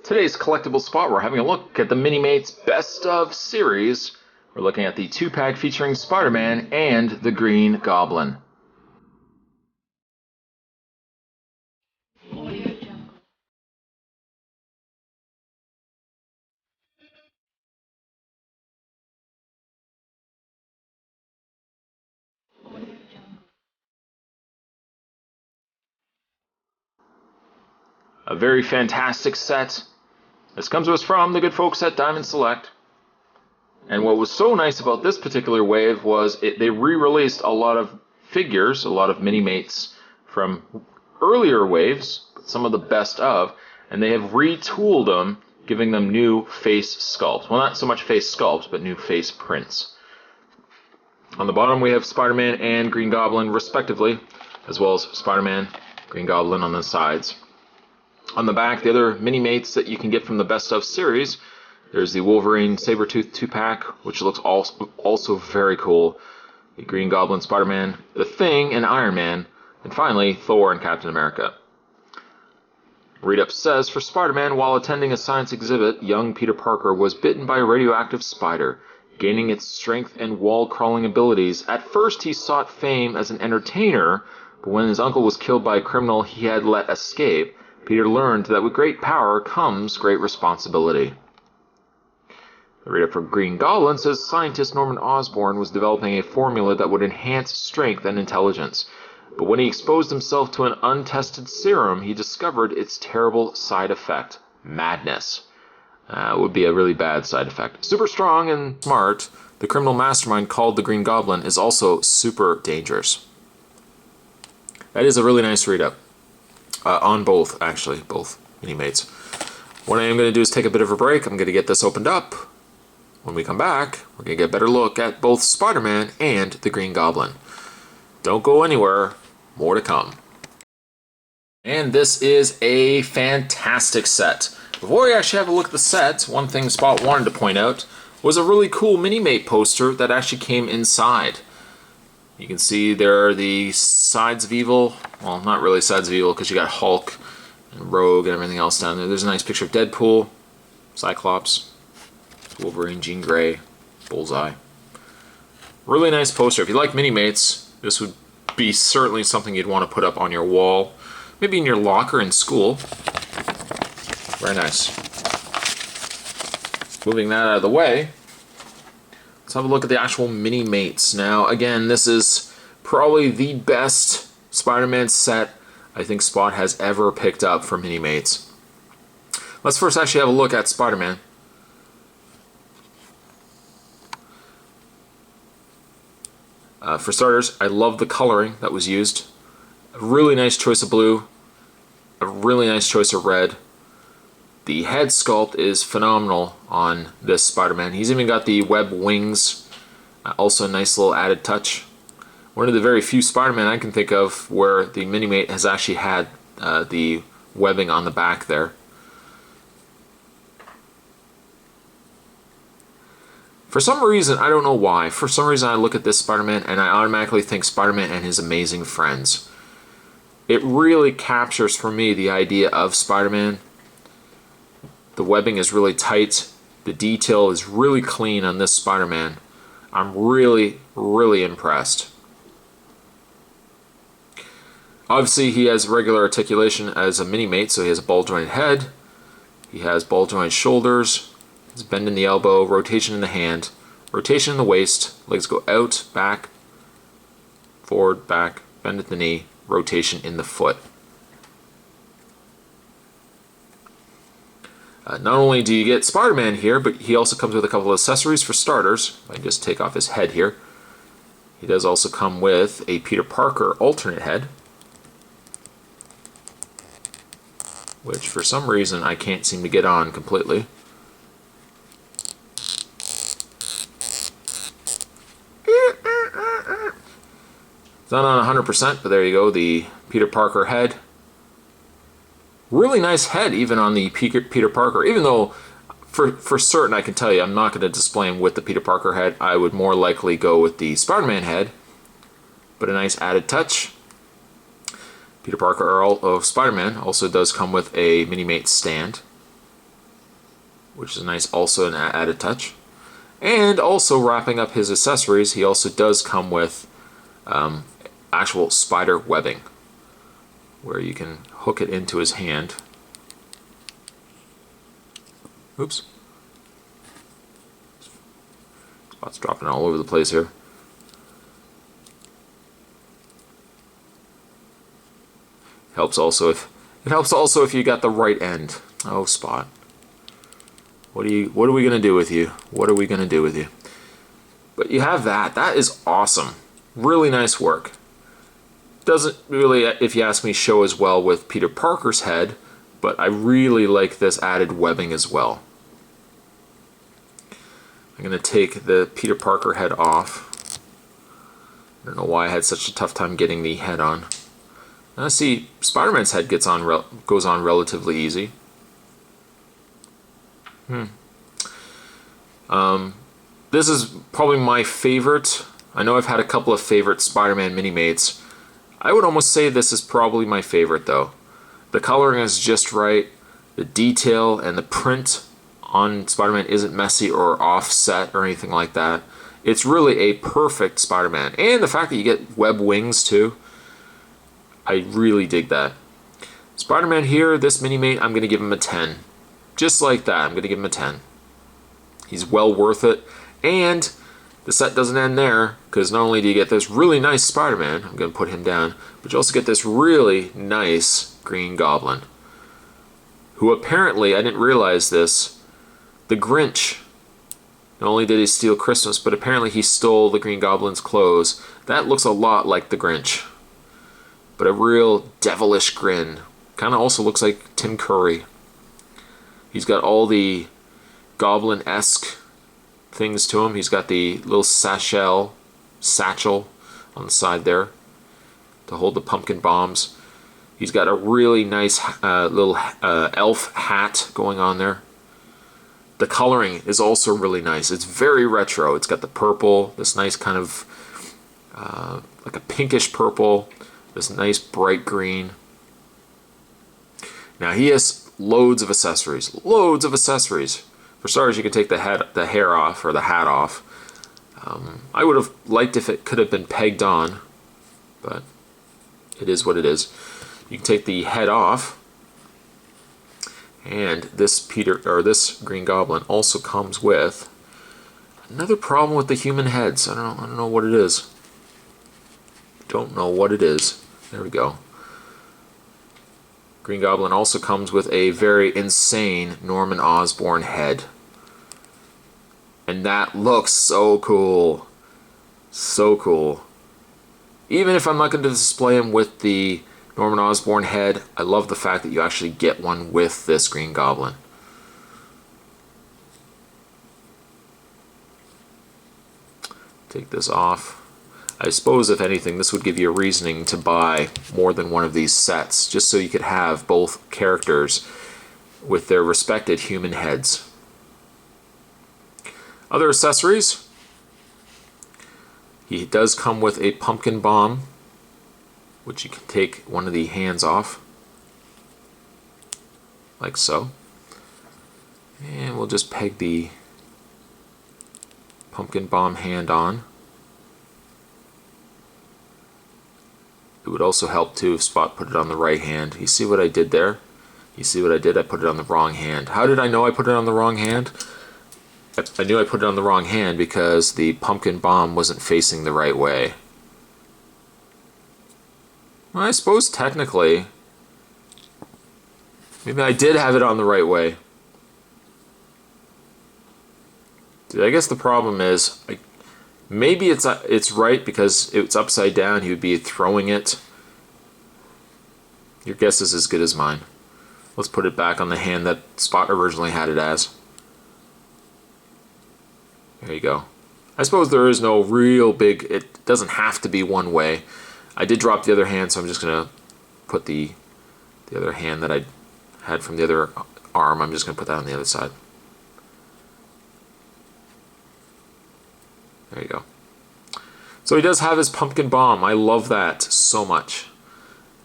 Today's collectible spot, we're having a look at the Minimates Best of series. We're looking at the 2-pack featuring Spider-Man and the Green Goblin. A very fantastic set. This comes to us from the good folks at Diamond Select. And what was so nice about this particular wave was they re-released a lot of figures, a lot of Minimates from earlier waves, some of the best of, and they have retooled them, giving them new face sculpts. Well, not so much face sculpts, but new face prints. On the bottom we have Spider-Man and Green Goblin respectively, as well as Spider-Man, Green Goblin on the sides. On the back, the other Minimates that you can get from the Best of series, there's the Wolverine Sabretooth 2-pack, which looks also very cool. The Green Goblin, Spider-Man, The Thing, and Iron Man. And finally, Thor and Captain America. Read-up says, for Spider-Man, while attending a science exhibit, young Peter Parker was bitten by a radioactive spider, gaining its strength and wall-crawling abilities. At first, he sought fame as an entertainer, but when his uncle was killed by a criminal he had let escape, Peter learned that with great power comes great responsibility. The read-up for Green Goblin says scientist Norman Osborn was developing a formula that would enhance strength and intelligence. But when he exposed himself to an untested serum, he discovered its terrible side effect, madness. It would be a really bad side effect. Super strong and smart, the criminal mastermind called the Green Goblin is also super dangerous. That is a really nice read-up. On both, actually, both Minimates. What I am going to do is take a bit of a break. I'm going to get this opened up. When we come back, we're going to get a better look at both Spider-Man and the Green Goblin. Don't go anywhere. More to come. And this is a fantastic set. Before we actually have a look at the set, one thing Spot wanted to point out was a really cool Minimate poster that actually came inside. You can see there are the sides of evil. Well, not really sides of evil because you got Hulk and Rogue and everything else down there. There's a nice picture of Deadpool, Cyclops, Wolverine, Jean Grey, Bullseye. Really nice poster. If you like Minimates, this would be certainly something you'd want to put up on your wall. Maybe in your locker in school. Very nice. Moving that out of the way, let's have a look at the actual Minimates. Now, again, this is probably the best Spider-Man set I think Spot has ever picked up for Minimates. Let's first actually have a look at Spider-Man. For starters, I love the coloring that was used. A really nice choice of blue, a really nice choice of red. The head sculpt is phenomenal on this Spider-Man. He's even got the web wings, also a nice little added touch. One of the very few Spider-Man I can think of where the Minimate has actually had the webbing on the back there. For some reason, I don't know why, for some reason I look at this Spider-Man and I automatically think Spider-Man and his amazing friends. It really captures for me the idea of Spider-Man. The webbing is really tight. The detail is really clean on this Spider-Man. I'm really, really impressed. Obviously, he has regular articulation as a Minimate, so he has a ball-jointed head. He has ball-jointed shoulders. He's bend in the elbow, rotation in the hand, rotation in the waist. Legs go out, back, forward, back, bend at the knee, rotation in the foot. Not only do you get Spider-Man here, but he also comes with a couple of accessories for starters. I just take off his head here. He does also come with a Peter Parker alternate head, which for some reason I can't seem to get on completely. It's not on 100%, but there you go, the Peter Parker head. Really nice head even on the Peter Parker, even though for certain I can tell you I'm not going to display him with the Peter Parker head. I would more likely go with the Spider-Man head, but a nice added touch. Peter Parker, or Spider-Man, also does come with a Minimate stand. which is nice, also an added touch. And also wrapping up his accessories, he also does come with actual spider webbing, where you can hook it into his hand. Oops. Spot's dropping all over the place here. It helps also if you got the right end. Oh, Spot. What are we gonna do with you? What are we gonna do with you? But you have that. That is awesome. Really nice work. Doesn't really, if you ask me, show as well with Peter Parker's head, but I really like this added webbing as well. I'm gonna take the Peter Parker head off. I don't know why I had such a tough time getting the head on. Now see, Spider-Man's head goes on relatively easy. This is probably my favorite. I know I've had a couple of favorite Spider-Man Minimates. I would almost say this is probably my favorite though. The coloring is just right. The detail and the print on Spider-Man isn't messy or offset or anything like that. It's really a perfect Spider-Man. And the fact that you get web wings too. I really dig that. Spider-Man here, this Minimate, I'm going to give him a 10. Just like that, I'm going to give him a 10. He's well worth it. And the set doesn't end there, because not only do you get this really nice Spider-Man, I'm going to put him down, but you also get this really nice Green Goblin, who apparently, I didn't realize this, the Grinch, not only did he steal Christmas, but apparently he stole the Green Goblin's clothes. That looks a lot like the Grinch, but a real devilish grin. Kind of also looks like Tim Curry. He's got all the goblin-esque things to him. He's got the little satchel on the side there to hold the pumpkin bombs. He's got a really nice little elf hat going on there. The coloring is also really nice. It's very retro. It's got the purple, this nice kind of like a pinkish purple, this nice bright green. Now he has loads of accessories. Loads of accessories. For starters, you can take the hair off, or the hat off. I would have liked if it could have been pegged on, but it is what it is. You can take the head off, and this Green Goblin also comes with another problem with the human heads. I don't know what it is. Don't know what it is. There we go. Green Goblin also comes with a very insane Norman Osborn head. And that looks so cool. So cool. Even if I'm not going to display him with the Norman Osborn head, I love the fact that you actually get one with this Green Goblin. Take this off. I suppose, if anything, this would give you a reasoning to buy more than one of these sets, just so you could have both characters with their respected human heads. Other accessories. He does come with a pumpkin bomb, which you can take one of the hands off, like so. And we'll just peg the pumpkin bomb hand on. It would also help too if Spot put it on the right hand. You see what I did there? You see what I did? I put it on the wrong hand. How did I know I put it on the wrong hand? I knew I put it on the wrong hand because the pumpkin bomb wasn't facing the right way. Well, I suppose technically, maybe I did have it on the right way. I guess the problem is, maybe it's right because it's upside down. He would be throwing it. Your guess is as good as mine. Let's put it back on the hand that Spot originally had it as. There you go. I suppose there is no real big, it doesn't have to be one way. I did drop the other hand, so I'm just going to put the other hand that I had from the other arm, I'm just going to put that on the other side. There you go. So he does have his pumpkin bomb. I love that so much.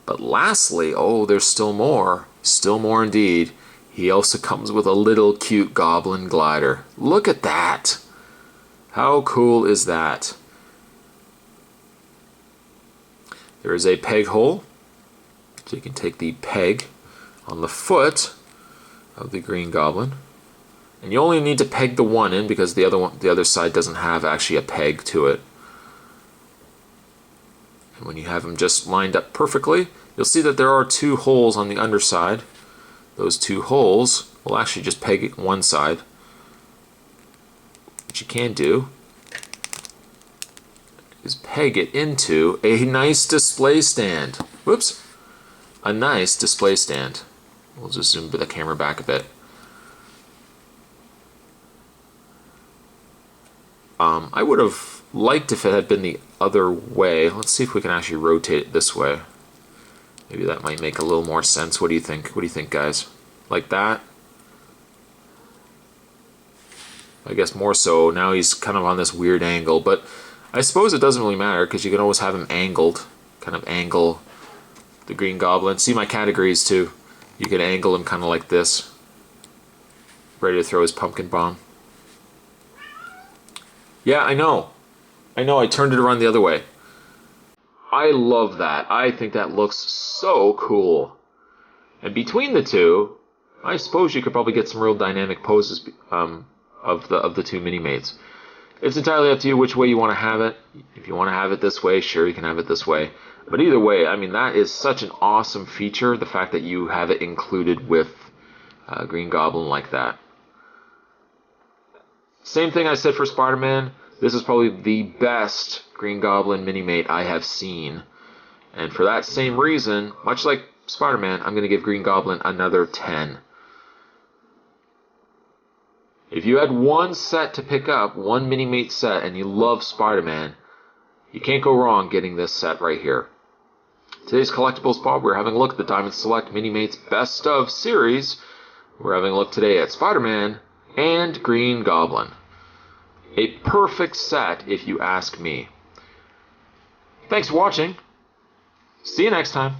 But lastly, oh, there's still more. Still more indeed. He also comes with a little cute goblin glider. Look at that! How cool is that? There is a peg hole, so you can take the peg on the foot of the Green Goblin. And you only need to peg the one in because the other side doesn't have actually a peg to it. And when you have them just lined up perfectly, you'll see that there are two holes on the underside. Those two holes will actually just peg it one side. What you can do is peg it into a nice display stand. Whoops! A nice display stand. We'll just zoom the camera back a bit. I would have liked if it had been the other way. Let's see if we can actually rotate it this way. Maybe that might make a little more sense. What do you think? What do you think, guys? Like that? I guess more so. Now he's kind of on this weird angle, but I suppose it doesn't really matter because you can always have him angled. Kind of angle the Green Goblin. See my categories too. You can angle him kind of like this. Ready to throw his pumpkin bomb. Yeah, I know. I turned it around the other way. I love that. I think that looks so cool. And between the two, I suppose you could probably get some real dynamic poses of the two Minimates. It's entirely up to you which way you want to have it. If you want to have it this way, sure, you can have it this way. But either way, I mean, that is such an awesome feature, the fact that you have it included with Green Goblin like that. Same thing I said for Spider-Man. This is probably the best Green Goblin Minimate I have seen. And for that same reason, much like Spider-Man, I'm going to give Green Goblin another 10. If you had one set to pick up, one Minimate set, and you love Spider-Man, you can't go wrong getting this set right here. Today's Collectibles spot, we're having a look at the Diamond Select Minimates Best of series. We're having a look today at Spider-Man and Green Goblin. A perfect set, if you ask me. Thanks for watching. See you next time.